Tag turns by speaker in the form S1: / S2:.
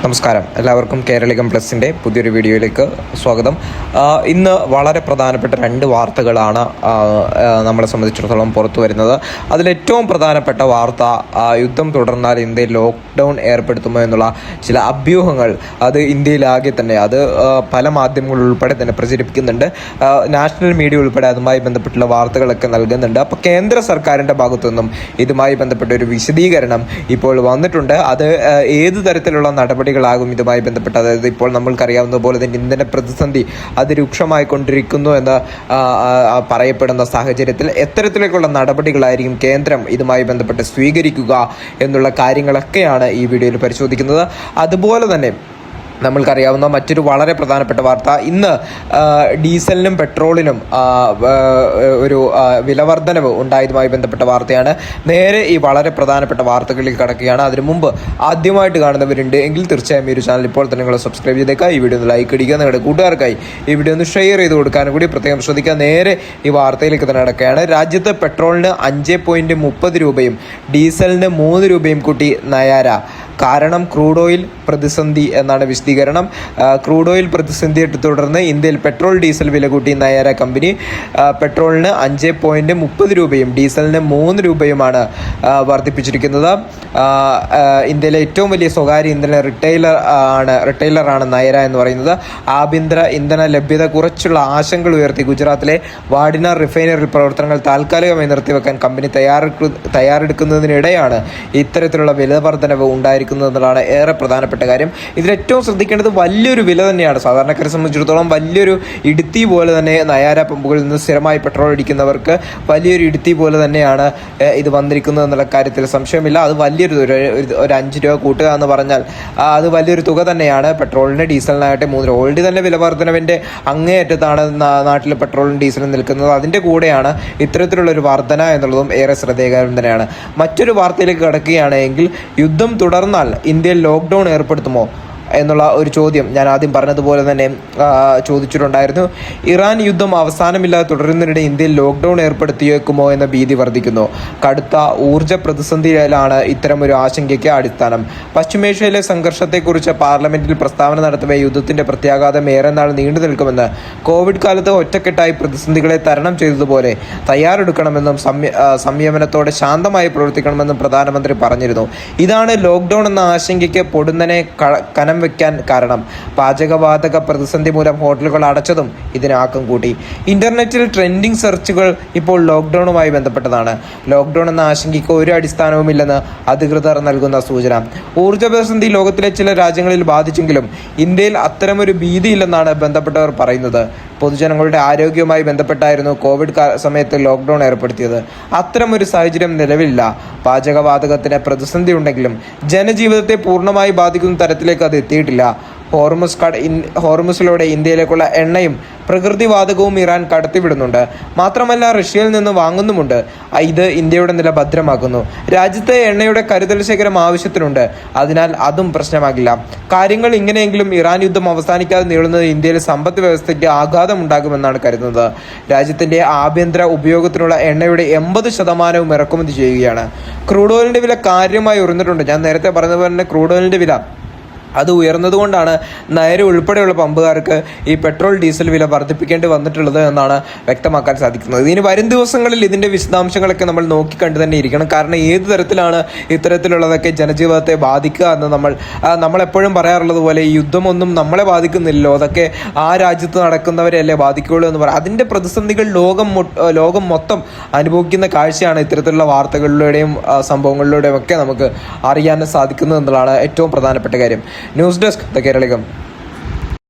S1: നമസ്കാരം, എല്ലാവർക്കും കേരളികം പ്ലസിൻ്റെ പുതിയൊരു വീഡിയോയിലേക്ക് സ്വാഗതം. ഇന്ന് വളരെ പ്രധാനപ്പെട്ട രണ്ട് വാർത്തകളാണ് നമ്മളെ സംബന്ധിച്ചിടത്തോളം പുറത്തു വരുന്നത്. അതിലേറ്റവും പ്രധാനപ്പെട്ട വാർത്ത, യുദ്ധം തുടർന്നാൽ ഇന്ത്യയിൽ ലോക്ക്ഡൗൺ ഏർപ്പെടുത്തുമോ എന്നുള്ള ചില അഭ്യൂഹങ്ങൾ അത് ഇന്ത്യയിലാകെ തന്നെ അത് പല മാധ്യമങ്ങൾ ഉൾപ്പെടെ തന്നെ പ്രചരിപ്പിക്കുന്നുണ്ട്. നാഷണൽ മീഡിയ ഉൾപ്പെടെ അതുമായി ബന്ധപ്പെട്ടുള്ള വാർത്തകളൊക്കെ നൽകുന്നുണ്ട്. അപ്പോൾ കേന്ദ്ര സർക്കാരിൻ്റെ ഭാഗത്തു നിന്നും ഇതുമായി ബന്ധപ്പെട്ട ഒരു വിശദീകരണം ഇപ്പോൾ വന്നിട്ടുണ്ട്. അത് ഏത് തരത്തിലുള്ള നടപടികളാകും ഇതുമായി ബന്ധപ്പെട്ട്, അതായത് ഇപ്പോൾ നമ്മൾക്കറിയാവുന്ന പോലെ തന്നെ ഇന്ധന പ്രതിസന്ധി അതിരൂക്ഷമായിക്കൊണ്ടിരിക്കുന്നു എന്ന് പറയപ്പെടുന്ന സാഹചര്യത്തിൽ എത്തരത്തിലേക്കുള്ള നടപടികളായിരിക്കും കേന്ദ്രം ഇതുമായി ബന്ധപ്പെട്ട് സ്വീകരിക്കുക എന്നുള്ള കാര്യങ്ങളൊക്കെയാണ് ഈ വീഡിയോയിൽ പരിശോധിക്കുന്നത്. അതുപോലെ തന്നെ നമ്മൾക്കറിയാവുന്ന മറ്റൊരു വളരെ പ്രധാനപ്പെട്ട വാർത്ത, ഇന്ന് ഡീസലിനും പെട്രോളിനും ഒരു വിലവർദ്ധനവ് ഉണ്ടായതുമായി ബന്ധപ്പെട്ട വാർത്തയാണ്. നേരെ ഈ വളരെ പ്രധാനപ്പെട്ട വാർത്തകളിൽ കടക്കുകയാണ്. അതിനു മുമ്പ് ആദ്യമായിട്ട് കാണുന്നവരുണ്ട് എങ്കിൽ തീർച്ചയായും ഈ ഒരു ചാനൽ ഇപ്പോൾ തന്നെ നിങ്ങൾ സബ്സ്ക്രൈബ് ചെയ്തേക്കുക. ഈ വീഡിയോ ഒന്ന് ലൈക്ക് അടിക്കുക. നിങ്ങളുടെ കൂട്ടുകാർക്കായി ഈ വീഡിയോ ഒന്ന് ഷെയർ ചെയ്ത് കൊടുക്കാനും കൂടി പ്രത്യേകം ശ്രദ്ധിക്കുക. നേരെ ഈ വാർത്തയിലേക്ക് തന്നെ നടക്കുകയാണ്. രാജ്യത്ത് പെട്രോളിന് 5.30 രൂപയും ഡീസലിന് 3 രൂപയും കൂട്ടി നയാര. കാരണം ക്രൂഡ് ഓയിൽ പ്രതിസന്ധി എന്നാണ് വിശദീകരണം. ക്രൂഡ് ഓയിൽ പ്രതിസന്ധിയെ തുടർന്ന് ഇന്ത്യയിൽ പെട്രോൾ ഡീസൽ വില കൂട്ടി നയാര കമ്പനി. പെട്രോളിന് 5.30 രൂപയും ഡീസലിന് 3 രൂപയുമാണ് വർദ്ധിപ്പിച്ചിരിക്കുന്നത്. ഇന്ത്യയിലെ ഏറ്റവും വലിയ സ്വകാര്യ ഇന്ധന റിറ്റെയിലറാണ് നയാര എന്ന് പറയുന്നത്. ആഭ്യന്തര ഇന്ധന ലഭ്യത കുറച്ചുള്ള ആശങ്കകൾ ഉയർത്തി ഗുജറാത്തിലെ വാഡിനാർ റിഫൈനറി പ്രവർത്തനങ്ങൾ താൽക്കാലികമായി നിർത്തിവെക്കാൻ കമ്പനി തയ്യാറെടുക്കുന്നതിനിടെയാണ് ഇത്തരത്തിലുള്ള വില വർധനവ് ഉണ്ടായിരിക്കുന്നത് എന്നതാണ് ഏറെ പ്രധാനപ്പെട്ട കാര്യം. ഇതിലേറ്റവും ശ്രദ്ധിക്കേണ്ടത് വലിയൊരു വില തന്നെയാണ്. സാധാരണക്കാരെ സംബന്ധിച്ചിടത്തോളം വലിയൊരു ഇടുത്തി പോലെ തന്നെ നയാര പമ്പുകളിൽ നിന്ന് സ്ഥിരമായി പെട്രോൾ അടിക്കുന്നവർക്ക് വലിയൊരു ഇടുത്തി പോലെ തന്നെയാണ് ഇത് വന്നിരിക്കുന്നത് എന്നുള്ള കാര്യത്തിൽ സംശയമില്ല. അത് വലിയൊരു ഒരു 5 രൂപ കൂട്ടുക എന്ന് പറഞ്ഞാൽ അത് വലിയൊരു തുക തന്നെയാണ്. പെട്രോളിന് ഡീസലിനാകട്ടെ 3 രൂപ. ഓൾറെഡി തന്നെ വില വർധനവിൻ്റെ അങ്ങേയറ്റത്താണ് നാട്ടിൽ പെട്രോളും ഡീസലും നിൽക്കുന്നത്. അതിൻ്റെ കൂടെയാണ് ഇത്തരത്തിലുള്ളൊരു വർധന എന്നുള്ളതും ഏറെ ശ്രദ്ധേയകരം തന്നെയാണ്. മറ്റൊരു വാർത്തയിലേക്ക് കടക്കുകയാണെങ്കിൽ, യുദ്ധം തുടർന്നാൽ ഇന്ത്യയിൽ ലോക്ക്ഡൗൺ ഏർപ്പെടുത്തുമോ എന്നുള്ള ഒരു ചോദ്യം ഞാൻ ആദ്യം പറഞ്ഞതുപോലെ തന്നെ ചോദിച്ചിട്ടുണ്ടായിരുന്നു. ഇറാൻ യുദ്ധം അവസാനമില്ലാതെ തുടരുന്നതിനിടെ ഇന്ത്യയിൽ ലോക്ക്ഡൗൺ ഏർപ്പെടുത്തിയേക്കുമോ എന്ന ഭീതി വർദ്ധിക്കുന്നു. കടുത്ത ഊർജ്ജ പ്രതിസന്ധിയിലാണ് ഇത്തരമൊരു ആശങ്കയ്ക്ക് അടിസ്ഥാനം. പശ്ചിമേഷ്യയിലെ സംഘർഷത്തെക്കുറിച്ച് പാർലമെന്റിൽ പ്രസ്താവന നടത്തവേ യുദ്ധത്തിന്റെ പ്രത്യാഘാതം ഏറെ നാൾ നീണ്ടു നിൽക്കുമെന്ന്, കോവിഡ് കാലത്ത് ഒറ്റക്കെട്ടായി പ്രതിസന്ധികളെ തരണം ചെയ്തതുപോലെ തയ്യാറെടുക്കണമെന്നും സംയമനത്തോടെ ശാന്തമായി പ്രവർത്തിക്കണമെന്നും പ്രധാനമന്ത്രി പറഞ്ഞിരുന്നു. ഇതാണ് ലോക്ക്ഡൗൺ എന്ന ആശങ്കയ്ക്ക് പൊടുന്നനെ കനം വെക്കാൻ കാരണം. പാചകവാതക പ്രതിസന്ധി മൂലം ഹോട്ടലുകൾ അടച്ചതും ഇതിന് ആക്കം കൂട്ടി. ഇന്റർനെറ്റിൽ ട്രെൻഡിംഗ് സെർച്ചുകൾ ഇപ്പോൾ ലോക്ക്ഡൌണുമായി ബന്ധപ്പെട്ടതാണ്. ലോക്ക്ഡൌൺ എന്ന ആശങ്കയ്ക്ക് ഒരു അടിസ്ഥാനവുമില്ലെന്ന് അധികൃതർ നൽകുന്ന സൂചന. ഊർജ്ജ പ്രതിസന്ധി ലോകത്തിലെ ചില രാജ്യങ്ങളിൽ ബാധിച്ചെങ്കിലും ഇന്ത്യയിൽ അത്തരമൊരു ഭീതിയില്ലെന്നാണ് ബന്ധപ്പെട്ടവർ പറയുന്നത്. പൊതുജനങ്ങളുടെ ആരോഗ്യവുമായി ബന്ധപ്പെട്ടായിരുന്നു കോവിഡ് സമയത്ത് ലോക്ക്ഡൗൺ ഏർപ്പെടുത്തിയത്. അത്തരമൊരു സാഹചര്യം നിലവിലില്ല. പാചകവാതകത്തിന് പ്രതിസന്ധി ഉണ്ടെങ്കിലും ജനജീവിതത്തെ പൂർണ്ണമായി ബാധിക്കുന്ന തരത്തിലേക്ക് അത് എത്തിയിട്ടില്ല. ഹോർമുസിലൂടെ ഇന്ത്യയിലേക്കുള്ള എണ്ണയും പ്രകൃതിവാതകവും ഇറാൻ കടത്തിവിടുന്നുണ്ട്. മാത്രമല്ല റഷ്യയിൽ നിന്ന് വാങ്ങുന്നുമുണ്ട്. ഇത് ഇന്ത്യയുടെ നില ഭദ്രമാക്കുന്നു. രാജ്യത്തെ എണ്ണയുടെ കരുതൽ ശേഖരം ആവശ്യത്തിനുണ്ട്. അതിനാൽ അതും പ്രശ്നമാകില്ല. കാര്യങ്ങൾ ഇങ്ങനെയെങ്കിലും ഇറാൻ യുദ്ധം അവസാനിക്കാതെ നീളുന്നത് ഇന്ത്യയിലെ സമ്പദ് വ്യവസ്ഥയ്ക്ക് ആഘാതമുണ്ടാകുമെന്നാണ് കരുതുന്നത്. രാജ്യത്തിന്റെ ആഭ്യന്തര ഉപയോഗത്തിനുള്ള എണ്ണയുടെ 80% ഇറക്കുമതി ചെയ്യുകയാണ്. ക്രൂഡ് ഓയിലിന്റെ വില കാര്യമായി ഉയർന്നിട്ടുണ്ട്. ഞാൻ നേരത്തെ പറഞ്ഞതുപോലെ തന്നെ ക്രൂഡ് ഓയിലിന്റെ വില അത് ഉയർന്നതുകൊണ്ടാണ് നയര ഉൾപ്പെടെയുള്ള പമ്പുകാർക്ക് ഈ പെട്രോൾ ഡീസൽ വില വർദ്ധിപ്പിക്കേണ്ടി വന്നിട്ടുള്ളത് എന്നാണ് വ്യക്തമാക്കാൻ സാധിക്കുന്നത്. ഇനി വരും ദിവസങ്ങളിൽ ഇതിൻ്റെ വിശദാംശങ്ങളൊക്കെ നമ്മൾ നോക്കിക്കണ്ടു തന്നെ ഇരിക്കണം. കാരണം ഏത് തരത്തിലാണ് ഇത്തരത്തിലുള്ളതൊക്കെ ജനജീവിതത്തെ ബാധിക്കുക എന്ന് നമ്മളെപ്പോഴും പറയാറുള്ളത് പോലെ ഈ യുദ്ധമൊന്നും നമ്മളെ ബാധിക്കുന്നില്ലല്ലോ, അതൊക്കെ ആ രാജ്യത്ത് നടക്കുന്നവരെയല്ലേ ബാധിക്കുകയുള്ളൂ എന്ന് പറയാം. അതിൻ്റെ പ്രതിസന്ധികൾ ലോകം മൊത്തം അനുഭവിക്കുന്ന കാഴ്ചയാണ് ഇത്തരത്തിലുള്ള വാർത്തകളിലൂടെയും സംഭവങ്ങളിലൂടെയും ഒക്കെ നമുക്ക് അറിയാൻ സാധിക്കുന്നത് എന്നുള്ളതാണ് ഏറ്റവും പ്രധാനപ്പെട്ട കാര്യം. News desk the കേരളികം.